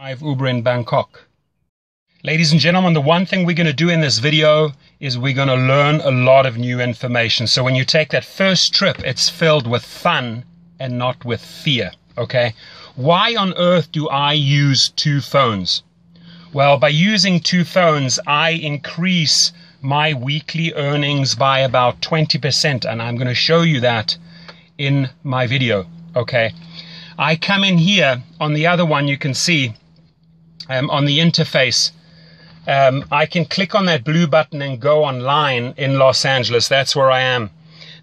I've Uber in Bangkok. Ladies and gentlemen, the one thing we're going to do in this video is we're going to learn a lot of new information. So when you take that first trip, it's filled with fun and not with fear, okay? Why on earth do I use two phones? Well, by using two phones, I increase my weekly earnings by about 20%, and I'm going to show you that in my video, okay? I come in here, on the other one you can see, on the interface, I can click on that blue button and go online in Los Angeles. That's where I am.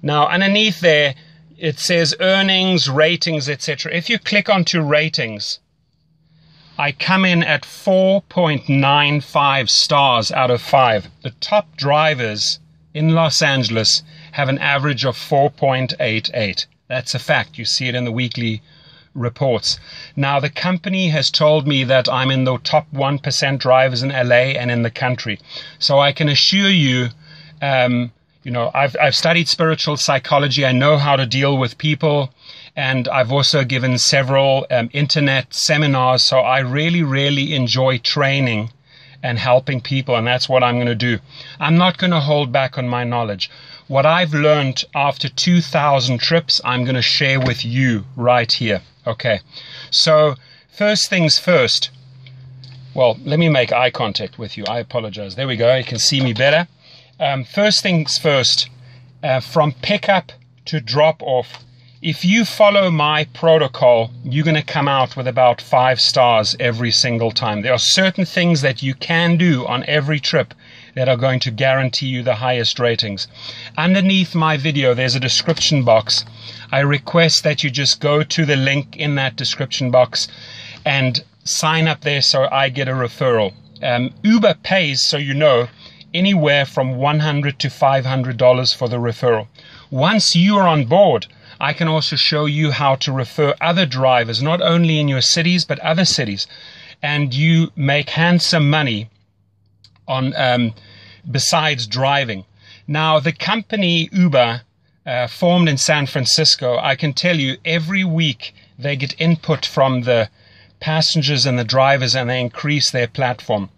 Now, underneath there, it says earnings, ratings, etc. If you click onto ratings, I come in at 4.95 stars out of 5. The top drivers in Los Angeles have an average of 4.88. That's a fact. You see it in the weekly reports. Now, the company has told me that I'm in the top 1% drivers in LA and in the country. So I can assure you, I've studied spiritual psychology. I know how to deal with people. And I've also given several internet seminars. So I really, really enjoy training and helping people. And that's what I'm going to do. I'm not going to hold back on my knowledge. What I've learned after 2,000 trips, I'm going to share with you right here. Okay, so first things first. Well, let me make eye contact with you. I apologize. There we go. You can see me better. First things first, from pickup to drop off, if you follow my protocol, you're going to come out with about 5 stars every single time. There are certain things that you can do on every trip that are going to guarantee you the highest ratings. Underneath my video, there's a description box. I request that you just go to the link in that description box and sign up there so I get a referral. Uber pays, so you know, anywhere from $100 to $500 for the referral. Once you are on board, I can also show you how to refer other drivers, not only in your cities, but other cities. And you make handsome money on besides driving. Now, the company Uber, formed in San Francisco, I can tell you every week they get input from the passengers and the drivers, and they increase their platform.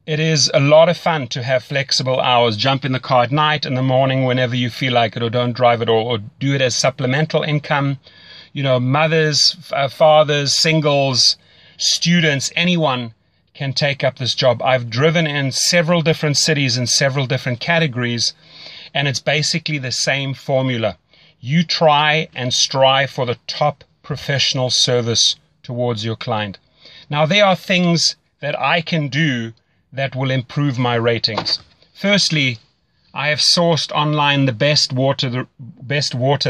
It is a lot of fun to have flexible hours. Jump in the car at night, in the morning, whenever you feel like it, or don't drive at all, or do it as supplemental income. You know, mothers, fathers, singles, students, anyone can take up this job. I've driven in several different cities in several different categories, and it's basically the same formula. You try and strive for the top professional service towards your client. Now, there are things that I can do that will improve my ratings. Firstly, I have sourced online the best water there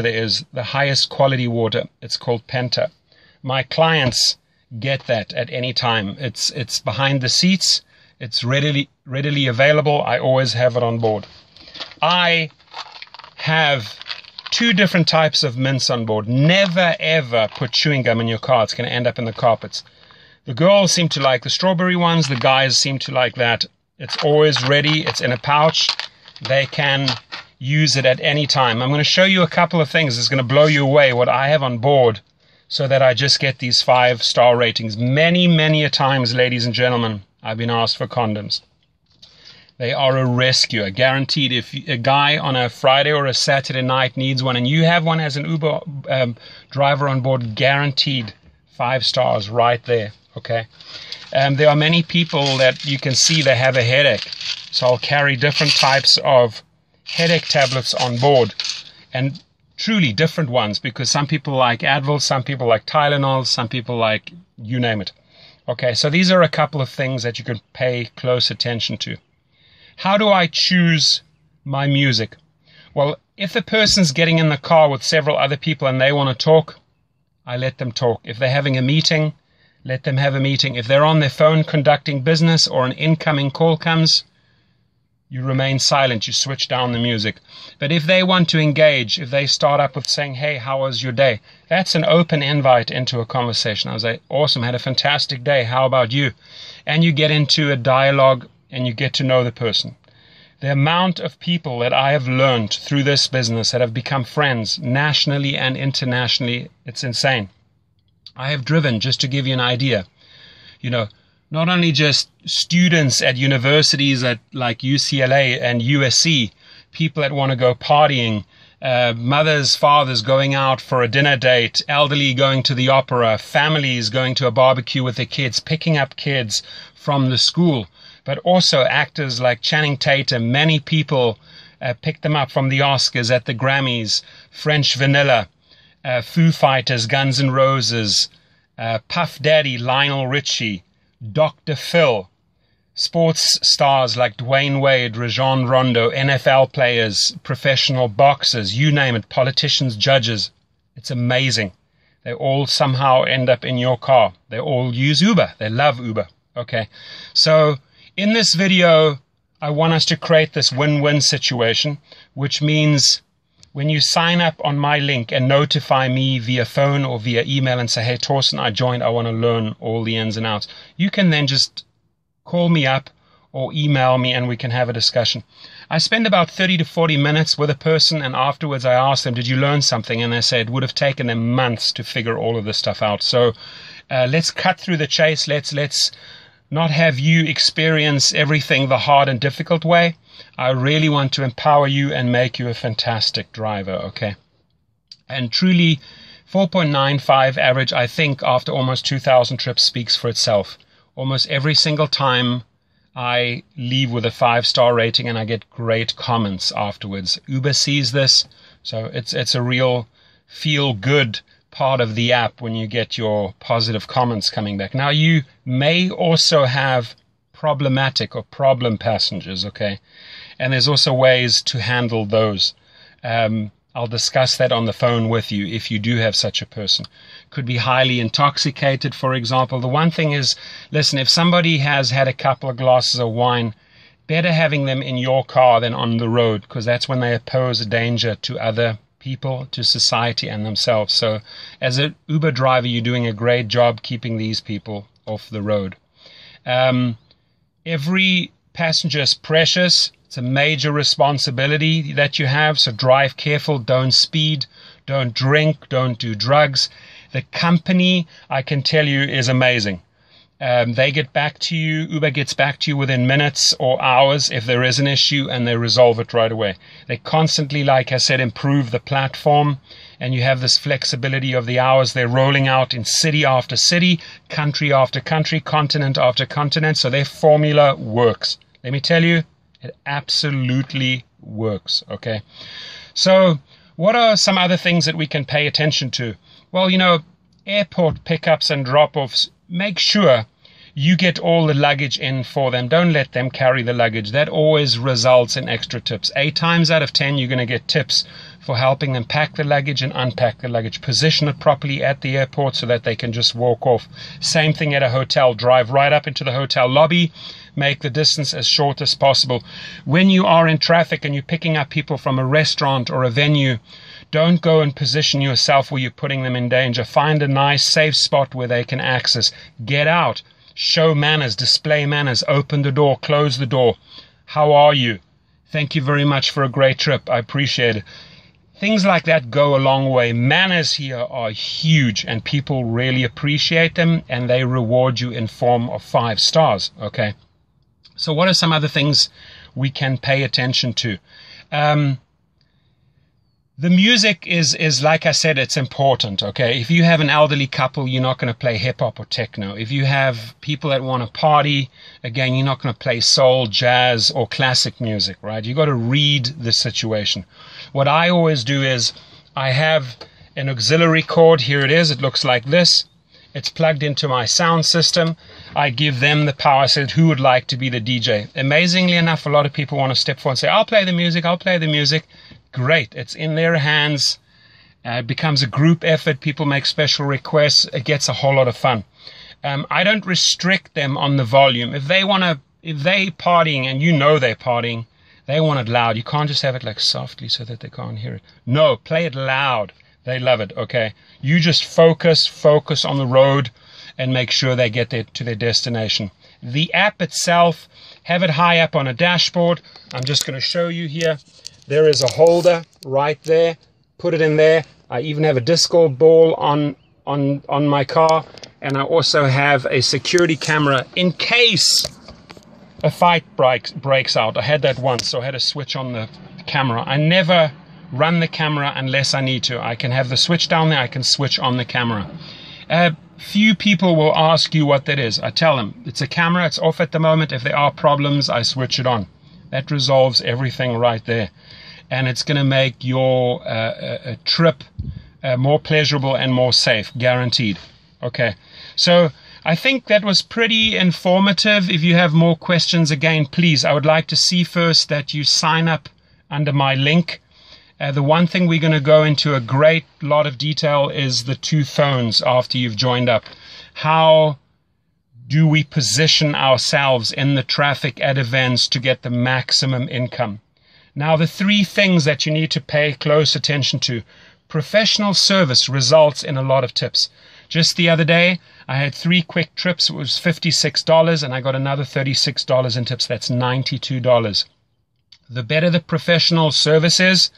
is, the highest quality water. It's called Penta. My clients get that at any time. It's behind the seats. It's readily available. I always have it on board. I have 2 different types of mints on board. Never ever put chewing gum in your car. It's going to end up in the carpets. The girls seem to like the strawberry ones. The guys seem to like that. It's always ready. It's in a pouch. They can use it at any time. I'm going to show you a couple of things. It's going to blow you away what I have on board so that I just get these 5-star ratings. Many, many a times, ladies and gentlemen, I've been asked for condoms. They are a rescue, guaranteed. If a guy on a Friday or a Saturday night needs one and you have one as an Uber driver on board, guaranteed 5 stars right there. Okay. There are many people that you can see they have a headache. So I'll carry different types of headache tablets on board, and truly different ones, because some people like Advil, some people like Tylenol, some people like you name it. Okay, so these are a couple of things that you can pay close attention to. How do I choose my music? Well, if the person's getting in the car with several other people and they want to talk, I let them talk. If they're having a meeting, let them have a meeting. If they're on their phone conducting business or an incoming call comes, you remain silent. You switch down the music. But if they want to engage, if they start up with saying, hey, how was your day? That's an open invite into a conversation. I was like, awesome, had a fantastic day. How about you? And you get into a dialogue and you get to know the person. The amount of people that I have learned through this business that have become friends nationally and internationally, it's insane. I have driven, just to give you an idea, you know, not only just students at universities at like UCLA and USC, people that want to go partying, mothers, fathers going out for a dinner date, elderly going to the opera, families going to a barbecue with their kids, picking up kids from the school, but also actors like Channing Tatum. Many people picked them up from the Oscars, at the Grammys, French Vanilla, Foo Fighters, Guns N' Roses, Puff Daddy, Lionel Richie, Dr. Phil, sports stars like Dwayne Wade, Rajon Rondo, NFL players, professional boxers, you name it, politicians, judges. It's amazing. They all somehow end up in your car. They all use Uber. They love Uber. Okay. So in this video, I want us to create this win-win situation, which means when you sign up on my link and notify me via phone or via email and say, hey, Torsten, I joined, I want to learn all the ins and outs, you can then just call me up or email me and we can have a discussion. I spend about 30 to 40 minutes with a person, and afterwards I ask them, did you learn something? And they say it would have taken them months to figure all of this stuff out. So let's cut through the chase. Let's not have you experience everything the hard and difficult way. I really want to empower you and make you a fantastic driver, okay? And truly, 4.95 average, I think, after almost 2,000 trips speaks for itself. Almost every single time I leave with a 5-star rating and I get great comments afterwards. Uber sees this, so it's a real feel-good part of the app when you get your positive comments coming back. Now, you may also have problematic or problem passengers, okay? And there's also ways to handle those. I'll discuss that on the phone with you if you do have such a person. Could be highly intoxicated, for example. The one thing is, listen, if somebody has had a couple of glasses of wine, better having them in your car than on the road, because that's when they pose a danger to other people, to society and themselves. So as an Uber driver, you're doing a great job keeping these people off the road. Every passenger is precious. It's a major responsibility that you have, so drive careful, don't speed, don't drink, don't do drugs. The company, I can tell you, is amazing. They get back to you, Uber gets back to you within minutes or hours if there is an issue, and they resolve it right away. They constantly, like I said, improve the platform, and you have this flexibility of the hours. They're rolling out in city after city, country after country, continent after continent, so their formula works. Let me tell you, it absolutely works, okay? So what are some other things that we can pay attention to? Well, you know, airport pickups and drop-offs, make sure you get all the luggage in for them. Don't let them carry the luggage. That always results in extra tips. 8 times out of 10, you're going to get tips for helping them pack the luggage and unpack the luggage. Position it properly at the airport so that they can just walk off. Same thing at a hotel. Drive right up into the hotel lobby. Make the distance as short as possible. When you are in traffic and you're picking up people from a restaurant or a venue, don't go and position yourself where you're putting them in danger. Find a nice, safe spot where they can access. Get out. Show manners. Display manners. Open the door. Close the door. How are you? Thank you very much for a great trip. I appreciate it. Things like that go a long way. Manners here are huge, and people really appreciate them, and they reward you in form of 5 stars, okay? So what are some other things we can pay attention to? The music is, like I said, it's important, okay? If you have an elderly couple, you're not going to play hip-hop or techno. If you have people that want to party, again, you're not going to play soul, jazz, or classic music, right? You got to read the situation. What I always do is I have an auxiliary cord. Here it is. It looks like this. It's plugged into my sound system. I give them the power. I said, who would like to be the DJ? Amazingly enough, a lot of people want to step forward and say, I'll play the music, I'll play the music. Great. It's in their hands. It becomes a group effort. People make special requests. It gets a whole lot of fun. I don't restrict them on the volume. If they partying and you know they're partying, they want it loud. You can't just have it like softly so that they can't hear it. No, play it loud. They love it, okay? You just focus on the road and make sure they get to their destination. The app itself, have it high up on a dashboard. I'm just going to show you here. There is a holder right there. Put it in there. I even have a disco ball on my car. And I also have a security camera in case a fight breaks out. I had that once, so I had to switch on the camera. I never run the camera unless I need to. I can have the switch down there, I can switch on the camera. Few people will ask you what that is. I tell them, it's a camera, it's off at the moment. If there are problems, I switch it on. That resolves everything right there. And it's going to make your trip more pleasurable and more safe, guaranteed. Okay, so I think that was pretty informative. If you have more questions, again, please, I would like to see first that you sign up under my link. The one thing we're going to go into a great lot of detail is the 2 phones after you've joined up. How do we position ourselves in the traffic at events to get the maximum income? Now, the 3 things that you need to pay close attention to. Professional service results in a lot of tips. Just the other day, I had 3 quick trips. It was $56, and I got another $36 in tips. That's $92. The better the professional service is,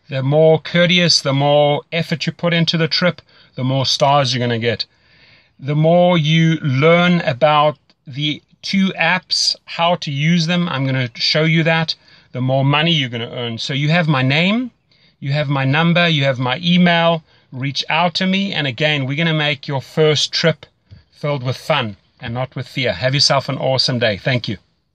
the more courteous, the more effort you put into the trip, the more stars you're going to get. The more you learn about the 2 apps, how to use them, I'm going to show you that, the more money you're going to earn. So you have my name, you have my number, you have my email. Reach out to me, and again, we're going to make your first trip filled with fun and not with fear. Have yourself an awesome day. Thank you.